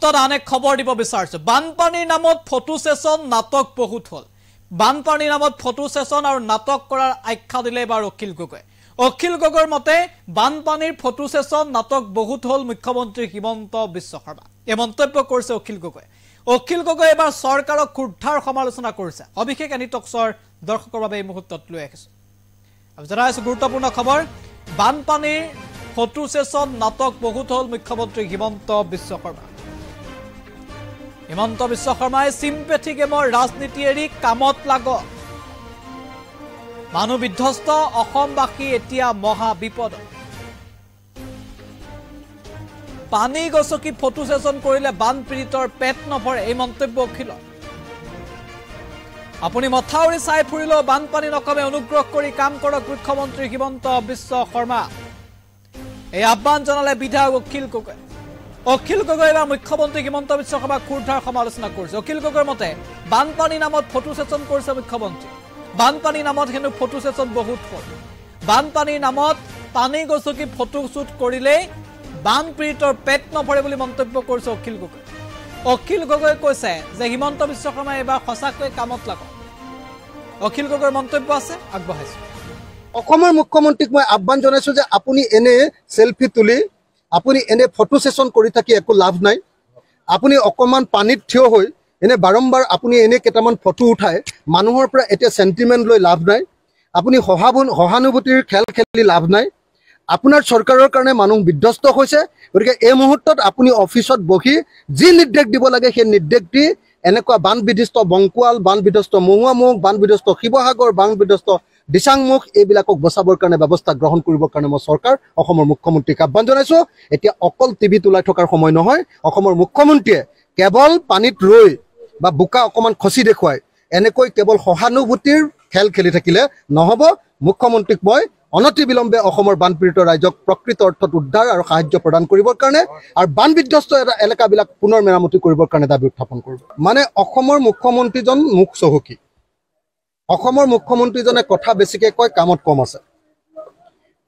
মুহূৰ্তত আন এক খবৰ দিব বিচাৰিছো। বানপানীৰ নামত ফটো সেশন নাটক বহুত হল। বানপানীৰ নামত ফটো সেশন আৰু নাটক কৰাৰ আখ্যা দিলে এবাৰ অখিল গগৈ। অখিল গগৈৰ মতে বানপানীৰ ফটো সেশন নাটক বহুত হল মুখ্যমন্ত্ৰী হিমন্ত বিশ্ব শৰ্মা। এই মন্তব্য কৰিছে অখিল গগৈ। অখিল গগৈ এবাৰ চৰকাৰক ক্ষুদ্ধাৰ সমালোচনা কৰিছে। অভিষেক এনি টক্সৰ দৰ্শকৰ বাবে এই মুহূৰ্তত লৈ আহিছো। আমি জনাইছো গুৰুত্বপূৰ্ণ খবৰ। বানপানীৰ ফটো সেশন নাটক বহুত হল মুখ্যমন্ত্ৰী হিমন্ত বিশ্ব শৰ্মা। হিমন্ত বিশ্ব শৰ্মাই চিম্পেথি গেমৰ ৰাজনীতি এৰি কামত লাগ। মানুহ বিধ্বস্ত, অসমবাসী এতিয়া মহা বিপদ। পানী গছকি ফটো সেশন কৰিলে বানপীড়িতৰ পেট নভৰে, এই মন্তব্য অখিলৰ। আপুনি মথাউৰি চাই ফুৰিলেও বানপানী নকমে, অনুগ্ৰহ কৰি কাম কৰক মুখ্যমন্ত্ৰী হিমন্ত বিশ্ব শৰ্মা। এই আহ্বান জনালে বিধায়ক অখিল গগৈ। অখিল গগৈ এবাৰ মুখ্যমন্ত্ৰী হিমন্ত বিশ্ব শৰ্মাক ক্ষুদ্ধাৰ সমালোচনা কৰিছে। অখিল গগৈৰ মতে বানপানীৰ নামত ফটো সেশন কৰিছে মুখ্যমন্ত্ৰী। বানপানীৰ নামত হেনো ফটো সেশন বহুত হল। বানপানীৰ নামত পানী গছকি ফটো শ্বুট কৰিলে বানপীড়িতৰ পেট নভৰে বুলি মন্তব্য কৰিছে অখিল গগৈ। অখিল গগৈ কৈছে যে হিমন্ত বিশ্ব শৰ্মাই এবাৰ সঁচাকৈ কামত লাগক। অখিল গগৈৰ মন্তব্য আছে, আগবঢ়াইছো। অসমৰ মুখ্যমন্ত্ৰীক মই আহ্বান জনাইছো যে আপুনি এনে সেলফি তুলি আপুনি এনে ফটো সেশন কৰি থাকি একো লাভ নাই। আপুনি অকমান পানীত থিয় হৈ এনে বাৰম্বাৰ আপুনি এনে কেইটামান ফটো উঠাই মানুহৰ পৰা এতিয়া সেন্টিমেন্ট লৈ লাভ নাই। আপুনি সহানুভূতিৰ খেল খেলি লাভ নাই। আপোনাৰ চৰকাৰৰ কাৰণে মানুহ বিধ্বস্ত হৈছে। গতিকে এই মুহূৰ্তত আপুনি অফিচত বহি যি নিৰ্দেশ দিব লাগে সেই নিৰ্দেশ দি এনেকুৱা বান বিধ্বস্ত বংকুৱাল, বান বিধ্বস্ত মহুৱামুখ, বান বিধ্বস্ত শিৱসাগৰ, বান বিধ্বস্ত দিচাংমুখ এইবিলাকক বচাবৰ কাৰণে ব্যৱস্থা গ্ৰহণ কৰিবৰ কাৰণে মই চৰকাৰ অসমৰ মুখ্যমন্ত্ৰীক আহ্বান জনাইছো। এতিয়া অকল টিভি তোলাই থকাৰ সময় নহয়। অসমৰ মুখ্যমন্ত্ৰীয়ে কেৱল পানীত ৰৈ বা বোকা অকমান খচি দেখুৱাই এনেকৈ কেৱল সহানুভূতিৰ খেল খেলি থাকিলে নহব। মুখ্যমন্ত্ৰীক মই অনতি বিলম্বে অসমৰ বানপীড়িত ৰাইজক প্ৰকৃত অৰ্থত উদ্ধাৰ আৰু সাহায্য প্ৰদান কৰিবৰ কাৰণে আৰু বান বিধ্বস্ত এলেকাবিলাক পুনৰ মেৰামতি কৰিবৰ কাৰণে দাবী উত্থাপন কৰিব। মানে অসমৰ মুখ্যমন্ত্ৰীজন মুখ চহকী। অসমৰ মুখ্যমন্ত্ৰীজনে কথা বেছিকে কয়, কামত কম আছে।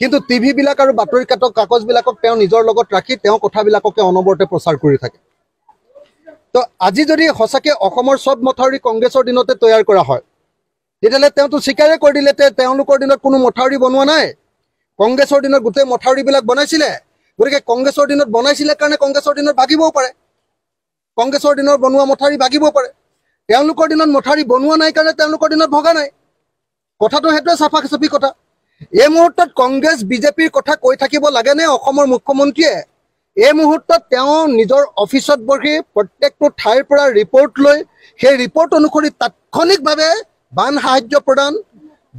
কিন্তু টিভি বিলাক আৰু বাতৰি কাগজবিলাকক তেওঁ নিজৰ লগত ৰাখি তেওঁ কথাবিলাককে অনবৰতে প্ৰচাৰ কৰি থাকে। তো আজি যদি সঁচাকে অসমৰ সব মথাউৰি কংগ্ৰেছৰ দিনতে তৈয়াৰ কৰা হয় তেতিয়াহ'লে তেওঁতো স্বীকাৰে কৰি দিলে তেওঁলোকৰ দিনত কোনো মথাউৰি বনোৱা নাই। কংগ্ৰেছৰ দিনত গোটেই মথাউৰিবিলাক বনাইছিলে। গতিকে কংগ্ৰেছৰ দিনত বনাইছিলে কাৰণে কংগ্ৰেছৰ দিনত ভাগিবও পাৰে। কংগ্ৰেছৰ দিনৰ বনোৱা মথাউৰি ভাগিবও পাৰে। তেওঁলোকৰ দিনত মথাউৰি বনোৱা নাই কাৰণে তেওঁলোকৰ দিনত ভগা নাই। কথাটো সেইটোৱে চাফা চাফি কথা। এই মুহূৰ্তত কংগ্ৰেছ বিজেপিৰ কথা কৈ থাকিব লাগেনে অসমৰ মুখ্যমন্ত্ৰীয়ে? এই মুহূৰ্তত তেওঁ নিজৰ অফিচত বহি প্ৰত্যেকটো ঠাইৰ পৰা ৰিপৰ্ট লৈ সেই ৰিপৰ্ট অনুসৰি তাৎক্ষণিকভাৱে বান সাহায্য প্ৰদান,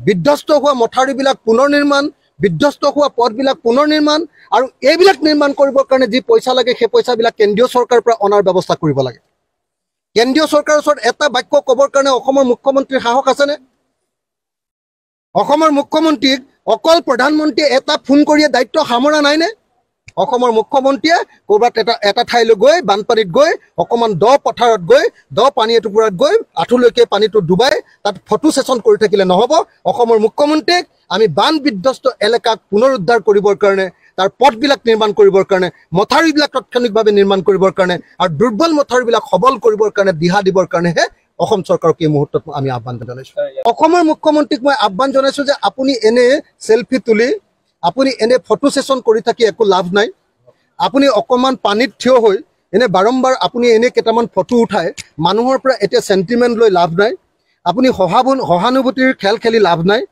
বিধ্বস্ত হোৱা মথাউৰিবিলাক পুনৰ নিৰ্মাণ, বিধ্বস্ত হোৱা পথবিলাক পুনৰ নিৰ্মাণ আৰু এইবিলাক নিৰ্মাণ কৰিবৰ কাৰণে যি পইচা লাগে সেই পইচাবিলাক কেন্দ্ৰীয় চৰকাৰৰ পৰা অনাৰ ব্যৱস্থা কৰিব লাগে। কেন্দ্ৰীয় চৰকাৰৰ ওচৰত এটা বাক্য ক'বৰ কাৰণে অসমৰ মুখ্যমন্ত্ৰীৰ সাহস আছেনে? অসমৰ মুখ্যমন্ত্ৰীক অকল প্ৰধানমন্ত্ৰীয়ে এটা ফোন কৰিয়ে দায়িত্ব সামৰা নাইনে? অসমৰ মুখ্যমন্ত্ৰীয়ে ক'ৰবাত এটা ঠাইলৈ গৈ বানপানীত গৈ অকণমান দ পথাৰত গৈ দ পানী এটুকুৰাত গৈ আঁঠুলৈকে পানীটো ডুবাই তাত ফটো সেশন কৰি থাকিলে নহ'ব। অসমৰ মুখ্যমন্ত্ৰীক আমি বান বিধ্বস্ত এলেকাক পুনৰুদ্ধাৰ কৰিবৰ কাৰণে, তাৰ পথবিলাক নিৰ্মাণ কৰিবৰ কাৰণে, মথাউৰিবিলাক তাৎক্ষণিকভাৱে নিৰ্মাণ কৰিবৰ কাৰণে আৰু দুৰ্বল মথাউৰিবিলাক সবল কৰিবৰ কাৰণে দিহা দিবৰ কাৰণেহে অসম চৰকাৰক এই মুহূৰ্তত আমি আহ্বান জনাইছো। অসমৰ মুখ্যমন্ত্ৰীক মই আহ্বান জনাইছো যে আপুনি এনে সেলফি তুলি আপুনি এনে ফটো সেশন কৰি থাকি একো লাভ নাই। আপুনি অকমান পানীত থিয় হৈ এনে বাৰম্বাৰ আপুনি এনে কেইটামান ফটো উঠাই মানুহৰ পৰা এতিয়া সেন্টিমেন্ট লৈ লাভ নাই। আপুনি সহানুভূতিৰ খেল খেলি লাভ নাই।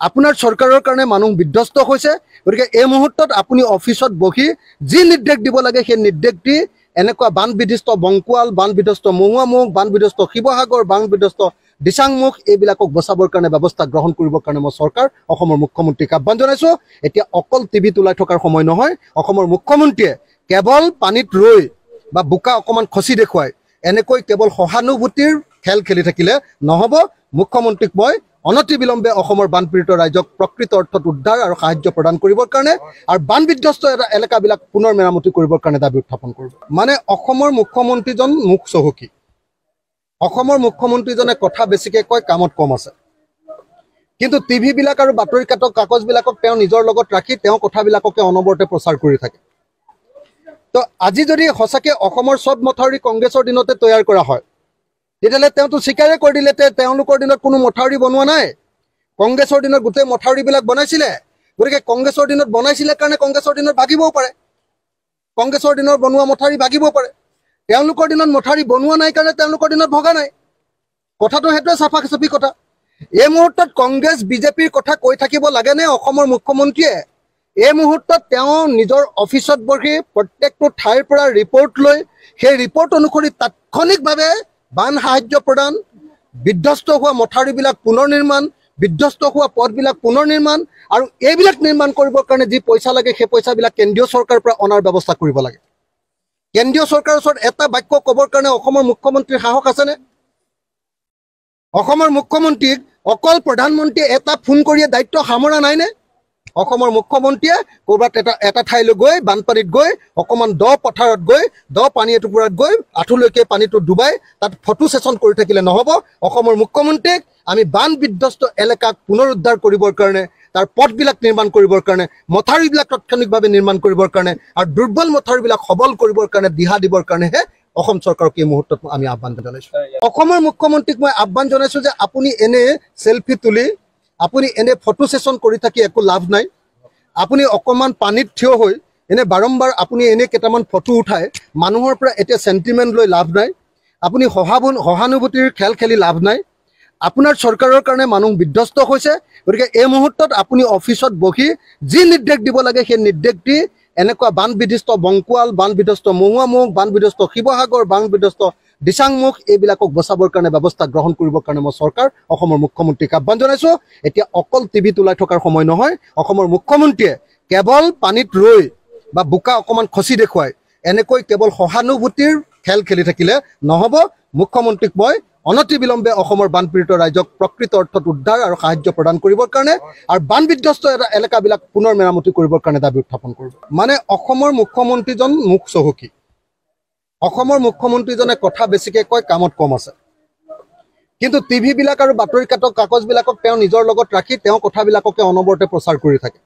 আপোনাৰ চৰকাৰৰ কাৰণে মানুহ বিধ্বস্ত হৈছে। গতিকে এই মুহূৰ্তত আপুনি অফিচত বহি যি নিৰ্দেশ দিব লাগে সেই নিৰ্দেশ দি এনেকুৱা বান বিধ্বস্ত বংকুৱাল, বান বিধ্বস্ত মহুৱামুখ, বান বিধ্বস্ত শিৱসাগৰ, বান বিধ্বস্ত দিচাংমুখ এইবিলাকক বচাবৰ কাৰণে ব্যৱস্থা গ্ৰহণ কৰিবৰ কাৰণে মই চৰকাৰ অসমৰ মুখ্যমন্ত্ৰীক আহ্বান জনাইছো। এতিয়া অকল টিভি তোলাই থকাৰ সময় নহয়। অসমৰ মুখ্যমন্ত্ৰীয়ে কেৱল পানীত ৰৈ বা বোকা অকমান খচি দেখুৱাই এনেকৈ কেৱল সহানুভূতিৰ খেল খেলি থাকিলে নহ'ব। মুখ্যমন্ত্ৰীক মই অনতি বিলম্বে অসমৰ বানপীড়িত ৰাইজক প্ৰকৃত অৰ্থত উদ্ধাৰ আৰু সাহায্য প্ৰদান কৰিবৰ কাৰণে আৰু বান বিধ্বস্ত এলেকাবিলাক পুনৰ মেৰামতি কৰিবৰ কাৰণে দাবী উত্থাপন কৰিব। মানে অসমৰ মুখ্যমন্ত্ৰীজন মুখ চহকী। অসমৰ মুখ্যমন্ত্ৰীজনে কথা বেছিকে কয়, কামত কম আছে। কিন্তু টিভি বিলাক আৰু বাতৰি কাগজবিলাকক তেওঁ নিজৰ লগত ৰাখি তেওঁ কথাবিলাককে অনবৰতে প্ৰচাৰ কৰি থাকে। তো আজি যদি সঁচাকৈ অসমৰ সব মথাউৰি কংগ্ৰেছৰ দিনতে তৈয়াৰ কৰা হয় তেতিয়াহ'লে তেওঁতো স্বীকাৰে কৰি দিলে তেওঁলোকৰ দিনত কোনো মথাউৰি বনোৱা নাই। কংগ্ৰেছৰ দিনত গোটেই মথাউৰিবিলাক বনাইছিলে। গতিকে কংগ্ৰেছৰ দিনত বনাইছিলে কাৰণে কংগ্ৰেছৰ দিনত ভাগিবও পাৰে, কংগ্ৰেছৰ দিনৰ বনোৱা মথাউৰি ভাগিবও পাৰে। তেওঁলোকৰ দিনত মথাউৰি বনোৱা নাই কাৰণে তেওঁলোকৰ দিনত ভগা নাই। কথাটো সেইটোৱে চাফা চাফি কথা। এই মুহূৰ্তত কংগ্ৰেছ বিজেপিৰ কথা কৈ থাকিব লাগেনে অসমৰ মুখ্যমন্ত্ৰীয়ে? এই মুহূৰ্তত তেওঁ নিজৰ অফিচত বহি প্ৰত্যেকটো ঠাইৰ পৰা ৰিপৰ্ট লৈ সেই ৰিপৰ্ট অনুসৰি তাৎক্ষণিকভাৱে বান সাহায্য প্ৰদান, বিধ্বস্ত হোৱা মথাউৰিবিলাক পুনৰ নিৰ্মাণ, বিধ্বস্ত হোৱা পথবিলাক পুনৰ নিৰ্মাণ আৰু এইবিলাক নিৰ্মাণ কৰিবৰ কাৰণে যি পইচা লাগে সেই পইচাবিলাক কেন্দ্ৰীয় চৰকাৰৰ পৰা অনাৰ ব্যৱস্থা কৰিব লাগে। কেন্দ্ৰীয় চৰকাৰৰ ওচৰত এটা বাক্য ক'বৰ কাৰণে অসমৰ মুখ্যমন্ত্ৰীৰ সাহস আছেনে? অসমৰ মুখ্যমন্ত্ৰীক অকল প্ৰধানমন্ত্ৰীয়ে এটা ফোন কৰিয়ে দায়িত্ব সামৰা নাইনে? অসমৰ মুখ্যমন্ত্ৰীয়ে ক'ৰবাত এটা ঠাইলৈ গৈ বানপানীত গৈ অকণমান দ পথাৰত গৈ দ পানী এটুকুৰাত গৈ আঁঠুলৈকে পানীটো ডুবাই তাত ফটো ছেছন কৰি থাকিলে নহ'ব। অসমৰ মুখ্যমন্ত্ৰীক আমি বান বিধ্বস্ত এলেকাক পুনৰুদ্ধাৰ কৰিবৰ কাৰণে, তাৰ পথবিলাক নিৰ্মাণ কৰিবৰ কাৰণে, মথাউৰিবিলাক তাৎক্ষণিকভাৱে নিৰ্মাণ কৰিবৰ কাৰণে আৰু দুৰ্বল মথাউৰিবিলাক সবল কৰিবৰ কাৰণে দিহা দিবৰ কাৰণেহে অসম চৰকাৰক এই মুহূৰ্তত আমি আহ্বান জনাইছোঁ। অসমৰ মুখ্যমন্ত্ৰীক মই আহ্বান জনাইছোঁ যে আপুনি এনে চেলফি তুলি, আপুনি এনে ফটো ছেছন কৰি থাকি একো লাভ নাই। আপুনি অকণমান পানীত থিয় হৈ এনে বাৰম্বাৰ আপুনি এনে কেইটামান ফটো উঠাই মানুহৰ পৰা এতিয়া চেণ্টিমেণ্ট লৈ লাভ নাই। আপুনি সহানুভূতিৰ খেল খেলি লাভ নাই। আপোনাৰ চৰকাৰৰ কাৰণে মানুহ বিধ্বস্ত হৈছে। গতিকে এই মুহূৰ্তত আপুনি অফিচত বহি যি নিৰ্দেশ দিব লাগে সেই নিৰ্দেশ দি এনেকুৱা বান বিধ্বস্ত বংকুৱাল, বান বিধ্বস্ত মহুৱামুখ, বান বিধ্বস্ত শিৱসাগৰ, বান বিধ্বস্ত দিচাংমুখ এইবিলাকক বচাবৰ কাৰণে ব্যৱস্থা গ্ৰহণ কৰিবৰ কাৰণে মই চৰকাৰ অসমৰ মুখ্যমন্ত্ৰীক আহ্বান জনাইছোঁ। এতিয়া অকল টিভিত ওলাই থকাৰ সময় নহয়। অসমৰ মুখ্যমন্ত্ৰীয়ে কেৱল পানীত ৰৈ বা বোকা অকণমান খচি দেখুৱাই এনেকৈ কেৱল সহানুভূতিৰ খেল খেলি থাকিলে নহ'ব। মুখ্যমন্ত্ৰীক মই অনতিবিলম্বে অসমৰ বানপীড়িত ৰাইজক প্ৰকৃত অৰ্থত উদ্ধাৰ আৰু সাহায্য প্ৰদান কৰিবৰ কাৰণে আৰু বান বিধ্বস্ত এলেকাবিলাক পুনৰ মেৰামতি কৰিবৰ কাৰণে দাবী উত্থাপন কৰিব। মানে অসমৰ মুখ্যমন্ত্ৰীজন মুখ চহকী। অসমৰ মুখ্যমন্ত্ৰীজনে কথা বেছিকৈ কয়, কামত কম আছে। কিন্তু টিভিবিলাক আৰু বাতৰি কাগজবিলাকক তেওঁ নিজৰ লগত ৰাখি তেওঁ কথাবিলাককে অনবৰতে প্ৰচাৰ কৰি থাকে।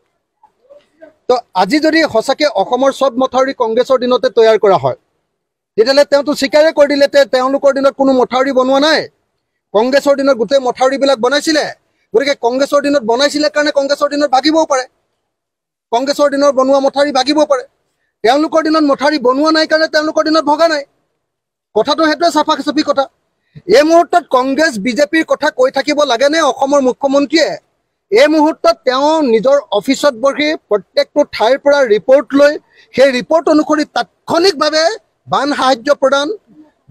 তো আজি যদি সঁচাকৈ অসমৰ সব মথাউৰি কংগ্ৰেছৰ দিনতে তৈয়াৰ কৰা হয় তেতিয়াহ'লে তেওঁতো স্বীকাৰে কৰি দিলে তেওঁলোকৰ দিনত কোনো মথাউৰি বনোৱা নাই। কংগ্ৰেছৰ দিনত গোটেই মথাউৰিবিলাক বনাইছিলে। গতিকে কংগ্ৰেছৰ দিনত বনাইছিলে কাৰণে কংগ্ৰেছৰ দিনত ভাগিবও পাৰে, কংগ্ৰেছৰ দিনৰ বনোৱা মথাউৰি ভাগিবও পাৰে। তেওঁলোকৰ দিনত মথাউৰি বনোৱা নাই কাৰণে তেওঁলোকৰ দিনত ভগা নাই। কথাটো সেইটোৱে চাফা চাফি কথা। এই মুহূৰ্তত কংগ্ৰেছ বিজেপিৰ কথা কৈ থাকিব লাগেনে অসমৰ মুখ্যমন্ত্ৰীয়ে? এই মুহূৰ্তত তেওঁ নিজৰ অফিচত বহি প্ৰত্যেকটো ঠাইৰ পৰা ৰিপৰ্ট লৈ সেই ৰিপৰ্ট অনুসৰি তাৎক্ষণিকভাৱে বান সাহায্য প্ৰদান,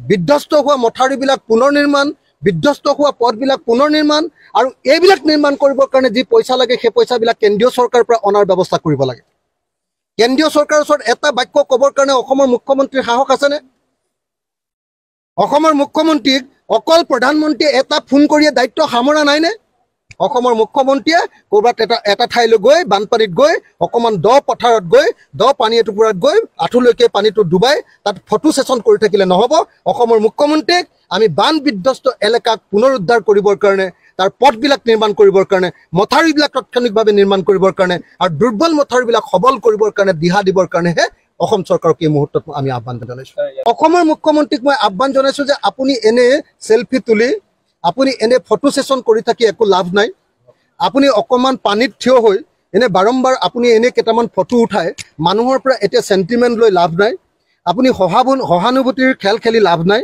বিধ্বস্ত হোৱা মথাউৰিবিলাক পুনৰ নিৰ্মাণ, বিধ্বস্ত হোৱা পথবিলাক পুনৰ নিৰ্মাণ আৰু এইবিলাক নিৰ্মাণ কৰিবৰ কাৰণে যি পইচা লাগে সেই পইচাবিলাক কেন্দ্ৰীয় চৰকাৰৰ পৰা অনাৰ ব্যৱস্থা কৰিব লাগে। কেন্দ্ৰীয় চৰকাৰৰ ওচৰত এটা বাক্য ক'বৰ কাৰণে অসমৰ মুখ্যমন্ত্ৰীৰ সাহস আছেনে? অসমৰ মুখ্যমন্ত্ৰীক অকল প্ৰধানমন্ত্ৰীয়ে এটা ফোন কৰিয়ে দায়িত্ব সামৰা নাইনে? অসমৰ মুখ্যমন্ত্ৰীয়ে ক'ৰবাত এটা ঠাইলৈ গৈ বানপানীত গৈ অকণমান দ পথাৰত গৈ দ পানী এটুকুৰাত গৈ আঁঠুলৈকে পানীটো ডুবাই তাত ফটো ছেছন কৰি থাকিলে নহ'ব। অসমৰ মুখ্যমন্ত্ৰীক আমি বান বিধ্বস্ত এলেকাক পুনৰুদ্ধাৰ কৰিবৰ কাৰণে, তাৰ পথবিলাক নিৰ্মাণ কৰিবৰ কাৰণে, মথাউৰিবিলাক তাৎক্ষণিকভাৱে নিৰ্মাণ কৰিবৰ কাৰণে আৰু দুৰ্বল মথাউৰিবিলাক সবল কৰিবৰ কাৰণে দিহা দিবৰ কাৰণেহে অসম চৰকাৰক এই মুহূৰ্তত আমি আহ্বান জনাইছোঁ। অসমৰ মুখ্যমন্ত্ৰীক মই আহ্বান জনাইছোঁ যে আপুনি এনে চেলফি তুলি, আপুনি এনে ফটো ছেছন কৰি থাকি একো লাভ নাই। আপুনি অকণমান পানীত থিয় হৈ এনে বাৰম্বাৰ আপুনি এনে কেইটামান ফটো উঠাই মানুহৰ পৰা এতিয়া চেণ্টিমেণ্ট লৈ লাভ নাই। আপুনি সহানুভূতিৰ খেল খেলি লাভ নাই।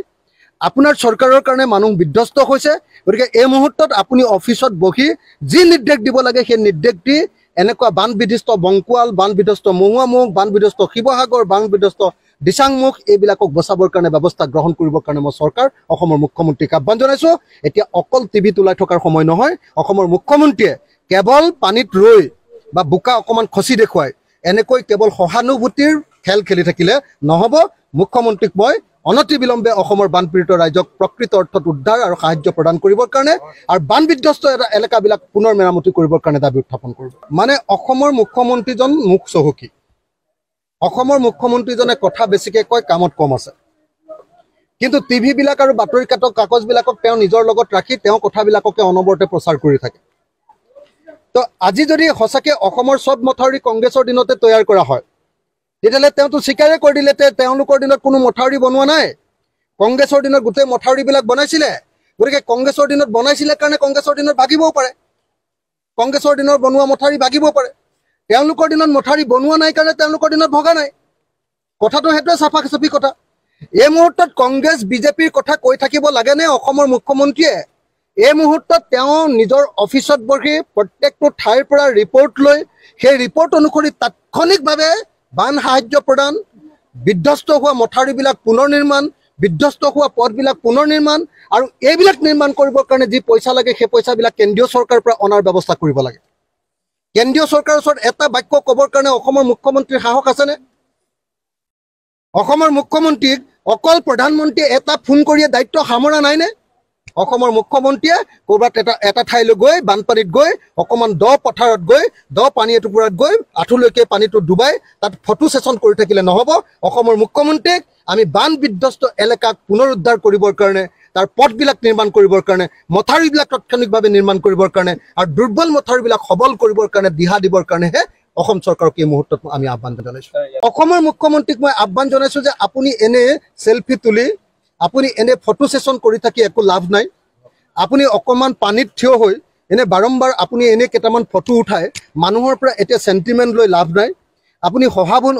আপোনাৰ চৰকাৰৰ কাৰণে মানুহ বিধ্বস্ত হৈছে। গতিকে এই মুহূৰ্তত আপুনি অফিচত বহি যি নিৰ্দেশ দিব লাগে সেই নিৰ্দেশ দি এনেকুৱা বান বিধ্বস্ত বংকুৱাল, বান বিধ্বস্ত মহুৱামুখ, বান বিধ্বস্ত শিৱসাগৰ, বান বিধ্বস্ত দিচাংমুখ এইবিলাকক বচাবৰ কাৰণে ব্যৱস্থা গ্ৰহণ কৰিবৰ কাৰণে মই চৰকাৰ অসমৰ মুখ্যমন্ত্ৰীক আহ্বান জনাইছোঁ। এতিয়া অকল টিভিত ওলাই থকাৰ সময় নহয়। অসমৰ মুখ্যমন্ত্ৰীয়ে কেৱল পানীত ৰৈ বা বোকা অকণমান খচি দেখুৱাই এনেকৈ কেৱল সহানুভূতিৰ খেল খেলি থাকিলে নহ'ব। মুখ্যমন্ত্ৰীক মই অনতিবিলম্বে অসমৰ বানপীড়িত ৰাইজক প্ৰকৃত অৰ্থত উদ্ধাৰ আৰু সাহায্য প্ৰদান কৰিবৰ কাৰণে আৰু বান বিধ্বস্ত এলেকাবিলাক পুনৰ মেৰামতি কৰিবৰ কাৰণে দাবী উত্থাপন কৰিব। মানে অসমৰ মুখ্যমন্ত্ৰীজন মুখ চহকী। অসমৰ মুখ্যমন্ত্ৰীজনে কথা বেছিকৈ কয়, কামত কম আছে। কিন্তু টিভিবিলাক আৰু বাতৰি কাগজবিলাকক তেওঁ নিজৰ লগত ৰাখি তেওঁ কথাবিলাককে অনবৰতে প্ৰচাৰ কৰি থাকে। তো আজি যদি সঁচাকৈ অসমৰ সব মথাউৰি কংগ্ৰেছৰ দিনতে তৈয়াৰ কৰা হয় তেতিয়াহ'লে তেওঁতো স্বীকাৰে কৰি দিলে যে তেওঁলোকৰ দিনত কোনো মথাউৰি বনোৱা নাই। কংগ্ৰেছৰ দিনত গোটেই মথাউৰিবিলাক বনাইছিলে। গতিকে কংগ্ৰেছৰ দিনত বনাইছিলে কাৰণে কংগ্ৰেছৰ দিনত ভাগিবও পাৰে। কংগ্ৰেছৰ দিনৰ বনোৱা মথাউৰি ভাগিব পাৰে। তেওঁলোকৰ দিনত মথাউৰি বনোৱা নাই কাৰণে তেওঁলোকৰ দিনত ভগা নাই। কথাটো সেইটোৱে চাফা চাফি কথা। এই মুহূৰ্তত কংগ্ৰেছ বিজেপিৰ কথা কৈ থাকিব লাগেনে অসমৰ মুখ্যমন্ত্ৰীয়ে? এই মুহূৰ্তত তেওঁ নিজৰ অফিচত বহি প্ৰত্যেকটো ঠাইৰ পৰা ৰিপৰ্ট লৈ সেই ৰিপৰ্ট অনুসৰি তাৎক্ষণিকভাৱে বান সাহায্য প্ৰদান, বিধ্বস্ত হোৱা মথাউৰিবিলাক পুনৰ নিৰ্মাণ, বিধ্বস্ত হোৱা পথবিলাক পুনৰ নিৰ্মাণ আৰু এইবিলাক নিৰ্মাণ কৰিবৰ কাৰণে যি পইচা লাগে সেই পইচাবিলাক কেন্দ্ৰীয় চৰকাৰৰ পৰা অনাৰ ব্যৱস্থা কৰিব লাগে। কেন্দ্ৰীয় চৰকাৰৰ ওচৰত এটা বাক্য ক'বৰ কাৰণে অসমৰ মুখ্যমন্ত্ৰীৰ সাহস আছেনে? অসমৰ মুখ্যমন্ত্ৰীক অকল প্ৰধানমন্ত্ৰীয়ে এটা ফোন কৰিয়ে দায়িত্ব সামৰা নাইনে? অসমৰ মুখ্যমন্ত্ৰীয়ে ক'ৰবাত এটা ঠাইলৈ গৈ বানপানীত গৈ অকণমান দ পথাৰত গৈ দ পানী এটুকুৰাত গৈ আঁঠুলৈকে পানীটো ডুবাই তাত ফটো ছেছন কৰি থাকিলে নহ'ব। অসমৰ মুখ্যমন্ত্ৰীক আমি বান বিধ্বস্ত এলেকাক পুনৰুদ্ধাৰ কৰিবৰ কাৰণে, তাৰ পথবিলাক নিৰ্মাণ কৰিবৰ কাৰণে, মথাউৰিবিলাক তাৎক্ষণিকভাৱে নিৰ্মাণ কৰিবৰ কাৰণে আৰু দুৰ্বল মথাউৰিবিলাক সবল কৰিবৰ কাৰণে দিহা দিবৰ কাৰণেহে অসম চৰকাৰক এই মুহূৰ্তত আমি আহ্বান জনাইছোঁ। অসমৰ মুখ্যমন্ত্ৰীক মই আহ্বান জনাইছোঁ যে আপুনি এনে চেলফি তুলি, আপুনি এনে ফটো ছেছন কৰি থাকি একো লাভ নাই। আপুনি অকণমান পানীত থিয় হৈ এনে বাৰম্বাৰ আপুনি এনে কেইটামান ফটো উঠাই মানুহৰ পৰা এতিয়া চেণ্টিমেণ্ট লৈ লাভ নাই। আপুনি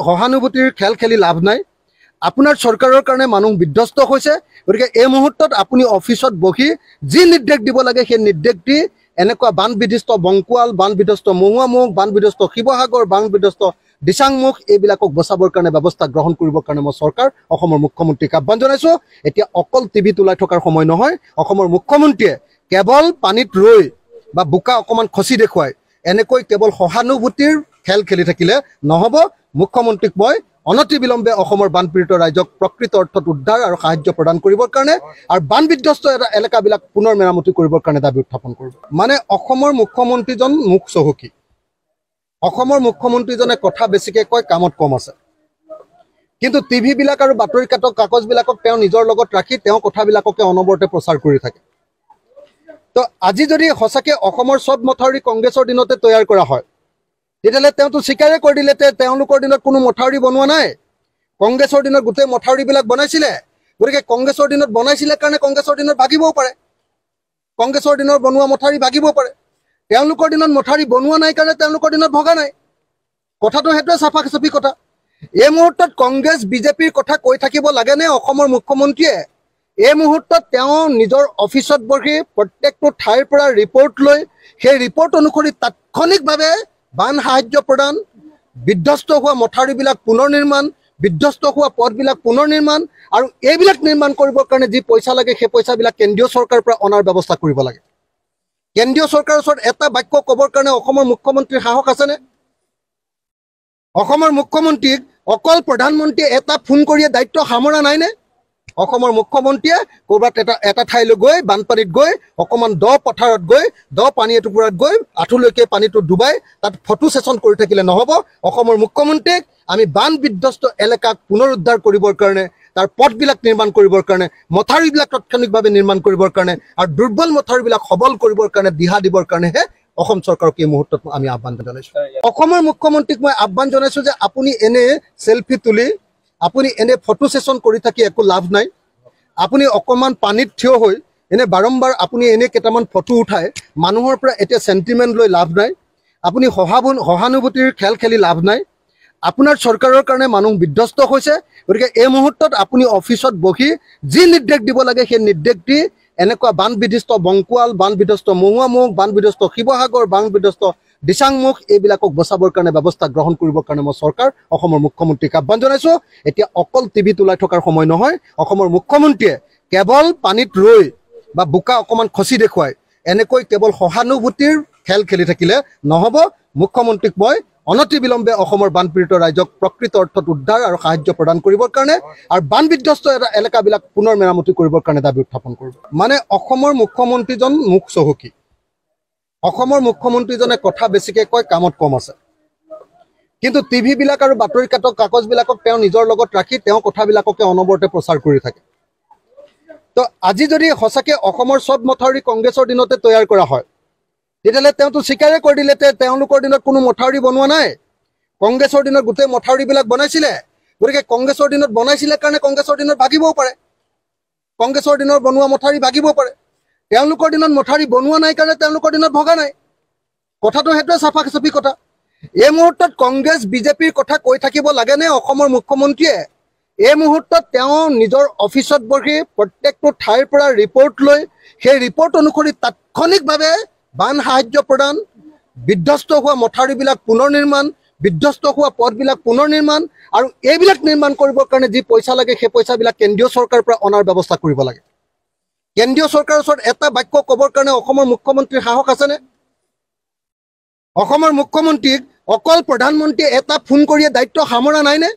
সহানুভূতিৰ খেল খেলি লাভ নাই। আপোনাৰ চৰকাৰৰ কাৰণে মানুহ বিধ্বস্ত হৈছে। গতিকে এই মুহূৰ্তত আপুনি অফিচত বহি যি নিৰ্দেশ দিব লাগে সেই নিৰ্দেশ দি এনেকুৱা বান বিধ্বস্ত বংকুৱাল, বান বিধ্বস্ত মহুৱামুখ, বান বিধ্বস্ত শিৱসাগৰ, বান বিধ্বস্ত দিচাংমুখ এইবিলাকক বচাবৰ কাৰণে ব্যৱস্থা গ্ৰহণ কৰিবৰ কাৰণে মই চৰকাৰ অসমৰ মুখ্যমন্ত্ৰীক আহ্বান জনাইছোঁ। এতিয়া অকল টিভিত ওলাই থকাৰ সময় নহয়। অসমৰ মুখ্যমন্ত্ৰীয়ে কেৱল পানীত ৰৈ বা বোকা অকণমান খচি দেখুৱাই এনেকৈ কেৱল সহানুভূতিৰ খেল খেলি থাকিলে নহ'ব। মুখ্যমন্ত্ৰীক মই অনতিবিলম্বে অসমৰ বানপীড়িত ৰাইজক প্ৰকৃত অৰ্থত উদ্ধাৰ আৰু সাহায্য প্ৰদান কৰিবৰ কাৰণে আৰু বান বিধ্বস্ত এলেকাবিলাক পুনৰ মেৰামতি কৰিবৰ কাৰণে দাবী উত্থাপন কৰিব। মানে অসমৰ মুখ্যমন্ত্ৰীজন মুখ চহকী। অসমৰ মুখ্যমন্ত্ৰীজনে কথা বেছিকৈ কয়, কামত কম আছে। কিন্তু টিভিবিলাক আৰু বাতৰি কাগজবিলাকক তেওঁ নিজৰ লগত ৰাখি তেওঁ কথাবিলাককে অনবৰতে প্ৰচাৰ কৰি থাকে। তো আজি যদি সঁচাকৈ অসমৰ চব মথাউৰি কংগ্ৰেছৰ দিনতে তৈয়াৰ কৰা হয় তেতিয়াহ'লে তেওঁতো স্বীকাৰে কৰি দিলে যে তেওঁলোকৰ দিনত কোনো মথাউৰি বনোৱা নাই। কংগ্ৰেছৰ দিনত গোটেই মথাউৰিবিলাক বনাইছিলে। গতিকে কংগ্ৰেছৰ দিনত বনাইছিলে কাৰণে কংগ্ৰেছৰ দিনত ভাগিবও পাৰে। কংগ্ৰেছৰ দিনৰ বনোৱা মথাউৰি ভাগিব পাৰে। তেওঁলোকৰ দিনত মথাউৰি বনোৱা নাই কাৰণে তেওঁলোকৰ দিনত ভগা নাই। কথাটো সেইটোৱে চাফা চাফি কথা। এই মুহূৰ্তত কংগ্ৰেছ বিজেপিৰ কথা কৈ থাকিব লাগেনে অসমৰ মুখ্যমন্ত্ৰীয়ে? এই মুহূৰ্তত তেওঁ নিজৰ অফিচত বহি প্ৰত্যেকটো ঠাইৰ পৰা ৰিপৰ্ট লৈ সেই ৰিপৰ্ট অনুসৰি তাৎক্ষণিকভাৱে বান সাহায্য প্ৰদান, বিধ্বস্ত হোৱা মথাউৰিবিলাক পুনৰ নিৰ্মাণ, বিধ্বস্ত হোৱা পথবিলাক পুনৰ নিৰ্মাণ আৰু এইবিলাক নিৰ্মাণ কৰিবৰ কাৰণে যি পইচা লাগে সেই পইচাবিলাক কেন্দ্ৰীয় চৰকাৰৰ পৰা অনাৰ ব্যৱস্থা কৰিব লাগে। কেন্দ্ৰীয় চৰকাৰৰ ওচৰত এটা বাক্য ক'বৰ কাৰণে অসমৰ মুখ্যমন্ত্ৰীৰ সাহস আছেনে? অসমৰ মুখ্যমন্ত্ৰীক অকল প্ৰধানমন্ত্ৰীয়ে এটা ফোন কৰিয়ে দায়িত্ব সামৰা নাইনে? অসমৰ মুখ্যমন্ত্ৰীয়ে ক'ৰবাত এটা ঠাইলৈ গৈ বানপানীত গৈ অকণমান দ পথাৰত গৈ দ পানী এটুকুৰাত গৈ আঁঠুলৈকে পানীটো ডুবাই তাত ফটো ছেছন কৰি থাকিলে নহ'ব। অসমৰ মুখ্যমন্ত্ৰীক আমি বান বিধ্বস্ত এলেকাক পুনৰুদ্ধাৰ কৰিবৰ কাৰণে, তাৰ পথবিলাক নিৰ্মাণ কৰিবৰ কাৰণে, মথাউৰিবিলাক তাৎক্ষণিকভাৱে নিৰ্মাণ কৰিবৰ কাৰণে আৰু দুৰ্বল মথাউৰিবিলাক সবল কৰিবৰ কাৰণে দিহা দিবৰ কাৰণেহে অসম চৰকাৰক এই মুহূৰ্তত আমি আহ্বান জনাইছোঁ। অসমৰ মুখ্যমন্ত্ৰীক মই আহ্বান জনাইছোঁ যে আপুনি এনে চেলফি তুলি, আপুনি এনে ফটো ছেছন কৰি থাকি একো লাভ নাই। আপুনি অকণমান পানীত থিয় হৈ এনে বাৰম্বাৰ আপুনি এনে কেইটামান ফটো উঠাই মানুহৰ পৰা এতিয়া চেণ্টিমেণ্ট লৈ লাভ নাই। আপুনি সহানুভূতিৰ খেল খেলি লাভ নাই। আপোনাৰ চৰকাৰৰ কাৰণে মানুহ বিধ্বস্ত হৈছে। গতিকে এই মুহূৰ্তত আপুনি অফিচত বহি যি নিৰ্দেশ দিব লাগে সেই নিৰ্দেশ দি এনেকুৱা বান বিধ্বস্ত বংকুৱাল, বান বিধ্বস্ত মহুৱামুখ, বান বিধ্বস্ত শিৱসাগৰ, বান বিধ্বস্ত দিচাংমুখ এইবিলাকক বচাবৰ কাৰণে ব্যৱস্থা গ্ৰহণ কৰিবৰ কাৰণে মই চৰকাৰ অসমৰ মুখ্যমন্ত্ৰীক আহ্বান জনাইছোঁ। এতিয়া অকল টিভিত ওলাই থকাৰ সময় নহয়। অসমৰ মুখ্যমন্ত্ৰীয়ে কেৱল পানীত ৰৈ বা বোকা অকণমান খচি দেখুৱাই এনেকৈ কেৱল সহানুভূতিৰ খেল খেলি থাকিলে নহ'ব। মুখ্যমন্ত্ৰীক মই অনতিবিলম্বে অসমৰ বানপীড়িত ৰাইজক প্ৰকৃত অৰ্থত উদ্ধাৰ আৰু সাহায্য প্ৰদান কৰিবৰ কাৰণে আৰু বান বিধ্বস্ত এলেকাবিলাক পুনৰ মেৰামতি কৰিবৰ কাৰণে দাবী উত্থাপন কৰিব। মানে অসমৰ মুখ্যমন্ত্ৰীজন মুখ চহকী। অসমৰ মুখ্যমন্ত্ৰীজনে কথা বেছিকৈ কয়, কামত কম আছে। কিন্তু টিভিবিলাক আৰু বাতৰি কাগজবিলাকক তেওঁ নিজৰ লগত ৰাখি তেওঁ কথাবিলাককে অনবৰতে প্ৰচাৰ কৰি থাকে। তো আজি যদি সঁচাকৈ অসমৰ চব মথাউৰি কংগ্ৰেছৰ দিনতে তৈয়াৰ কৰা হয় তেতিয়াহ'লে তেওঁতো স্বীকাৰে কৰি দিলে যে তেওঁলোকৰ দিনত কোনো মথাউৰি বনোৱা নাই। কংগ্ৰেছৰ দিনত গোটেই মথাউৰিবিলাক বনাইছিলে গতিকে কংগ্ৰেছৰ দিনত বনাইছিলে কাৰণে কংগ্ৰেছৰ দিনত ভাগিবও পাৰে কংগ্ৰেছৰ দিনৰ বনোৱা মথাউৰি ভাগিব পাৰে তেওঁলোকৰ দিনত মথাউৰি বনোৱা নাই কাৰণে তেওঁলোকৰ দিনত ভগা নাই কথাটো হেতুৱে সাফা সাফি কথা এই মুহূৰ্তত কংগ্ৰেছ বিজেপিৰ কথা কৈ থাকিব লাগে নে অসমৰ মুখ্যমন্ত্ৰীয়ে এই মুহূৰ্তত তেওঁ নিজৰ অফিচত বহি প্ৰত্যেকটো ঠাইৰ পৰা ৰিপৰ্ট লৈ সেই ৰিপৰ্ট অনুসৰি তাৎক্ষণিকভাৱে বান সাহায্য প্ৰদান বিধ্বস্ত হোৱা মথাউৰিবিলাক পুনৰ নিৰ্মাণ বিধ্বস্ত হোৱা পথবিলাক পুনৰ নিৰ্মাণ আৰু এইবিলাক নিৰ্মাণ কৰিবৰ কাৰণে যি পইচা লাগে সেই পইচাবিলাক কেন্দ্ৰীয় চৰকাৰৰ পৰা অনাৰ ব্যৱস্থা কৰিব লাগে কেন্দ্ৰীয় চৰকাৰৰ ওচৰত এটা বাক্য ক'বৰ কাৰণে অসমৰ মুখ্যমন্ত্ৰীৰ সাহস আছেনে অসমৰ মুখ্যমন্ত্ৰীক অকল প্ৰধানমন্ত্ৰীয়ে এটা ফোন কৰিয়ে দায়িত্ব সামৰা নাইনে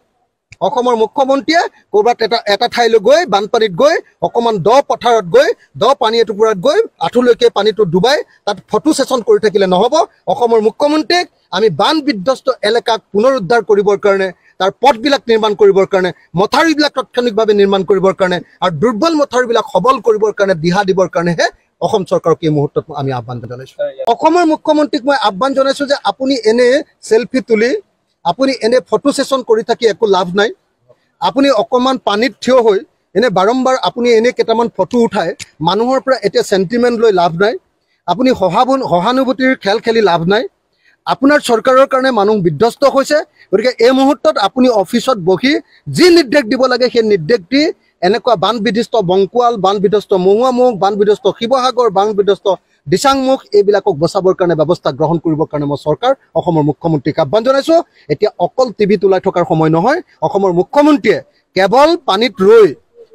অসমৰ মুখ্যমন্ত্ৰীয়ে ক'ৰবাত এটা ঠাইলৈ গৈ বানপানীত গৈ অকণমান দ পথাৰত গৈ দ পানী এটুকুৰাত গৈ আঁঠুলৈকে পানীটো ডুবাই তাত ফটো ছেছন কৰি থাকিলে নহ'ব অসমৰ মুখ্যমন্ত্ৰীক আমি বান বিধ্বস্ত এলেকাক পুনৰুদ্ধাৰ কৰিবৰ কাৰণে তাৰ পথবিলাক নিৰ্মাণ কৰিবৰ কাৰণে মথাউৰিবিলাক তাৎক্ষণিকভাৱে নিৰ্মাণ কৰিবৰ কাৰণে আৰু দুৰ্বল মথাউৰিবিলাক সবল কৰিবৰ কাৰণে দিহা দিবৰ কাৰণেহে অসম চৰকাৰক এই মুহূৰ্তত আমি আহ্বান জনাইছোঁ অসমৰ মুখ্যমন্ত্ৰীক মই আহ্বান জনাইছোঁ যে আপুনি এনে চেলফি তুলি আপুনি এনে ফটো ছেছন কৰি থাকি একো লাভ নাই আপুনি অকণমান পানীত থিয় হৈ এনে বাৰম্বাৰ আপুনি এনে কেইটামান ফটো উঠাই মানুহৰ পৰা এতিয়া চেণ্টিমেণ্ট লৈ লাভ নাই আপুনি সহানুভূতিৰ খেল খেলি লাভ নাই আপোনাৰ চৰকাৰৰ কাৰণে মানুহ বিধ্বস্ত হৈছে গতিকে এই মুহূৰ্তত আপুনি অফিচত বহি যি নিৰ্দেশ দিব লাগে সেই নিৰ্দেশ দি এনেকুৱা বান বিধ্বস্ত বংকুৱাল বান বিধ্বস্ত মহুৱামুখ বান বিধ্বস্ত শিৱসাগৰ বান বিধ্বস্ত দিচাংমুখ এইবিলাকক বচাবৰ কাৰণে ব্যৱস্থা গ্ৰহণ কৰিবৰ কাৰণে মই চৰকাৰ অসমৰ মুখ্যমন্ত্ৰীক আহ্বান জনাইছোঁ এতিয়া অকল টিভি তোলাই থকাৰ সময় নহয় অসমৰ মুখ্যমন্ত্ৰীয়ে কেৱল পানীত ৰৈ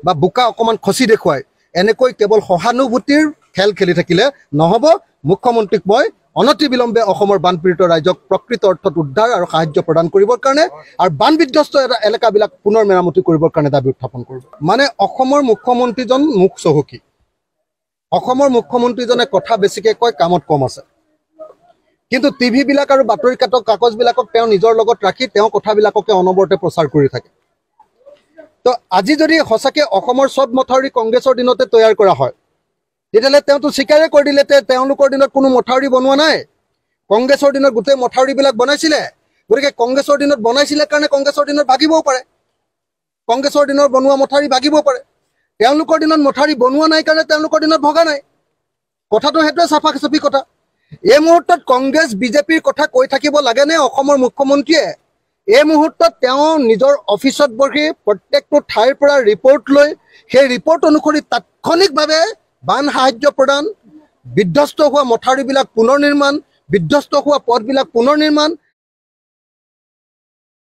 বা বোকা অকণমান খচি দেখুৱাই এনেকৈ কেৱল সহানুভূতিৰ খেল খেলি থাকিলে নহ'ব মুখ্যমন্ত্ৰীক মই অনতিবিলম্বে অসমৰ বানপীড়িত ৰাইজক প্ৰকৃত অৰ্থত উদ্ধাৰ আৰু সাহায্য প্ৰদান কৰিবৰ কাৰণে আৰু বান বিধ্বস্ত এলেকাবিলাক পুনৰ মেৰামতি কৰিবৰ কাৰণে দাবী উত্থাপন কৰিব মানে অসমৰ মুখ্যমন্ত্ৰীজন মুখ চহকী অসমৰ মুখ্যমন্ত্ৰীজনে কথা বেছিকৈ কয় কামত কম আছে কিন্তু টিভিবিলাক আৰু বাতৰি কাগজবিলাকক তেওঁ নিজৰ লগত ৰাখি তেওঁ কথাবিলাককে অনবৰতে প্ৰচাৰ কৰি থাকে তো আজি যদি সঁচাকৈ অসমৰ চব মথাউৰি কংগ্ৰেছৰ দিনতে তৈয়াৰ কৰা হয় তেতিয়াহ'লে তেওঁতো স্বীকাৰে কৰি দিলে তেওঁলোকৰ দিনত কোনো মথাউৰি বনোৱা নাই কংগ্ৰেছৰ দিনত গোটেই মথাউৰিবিলাক বনাইছিলে গতিকে কংগ্ৰেছৰ দিনত বনাইছিলে কাৰণে কংগ্ৰেছৰ দিনত ভাগিবও পাৰে কংগ্ৰেছৰ দিনৰ বনোৱা মথাউৰি ভাগিব পাৰে তেওঁলোকৰ দিনত মথাউৰি বনোৱা নাই কাৰণে তেওঁলোকৰ দিনত ভগা নাই কথাটো হেতুৱে সাফা সাফি কথা এই মুহূৰ্তত কংগ্ৰেছ বিজেপিৰ কথা কৈ থাকিব লাগে নে অসমৰ মুখ্যমন্ত্ৰীয়ে এই মুহূৰ্তত তেওঁ নিজৰ অফিচত বহি প্ৰত্যেকটো ঠাইৰ পৰা ৰিপৰ্ট লৈ সেই ৰিপৰ্ট অনুসৰি তাৎক্ষণিকভাৱে বান সাহায্য প্ৰদান বিধ্বস্ত হোৱা মথাউৰিবিলাক পুনৰ নিৰ্মাণ বিধ্বস্ত হোৱা পথবিলাক পুনৰ নিৰ্মাণ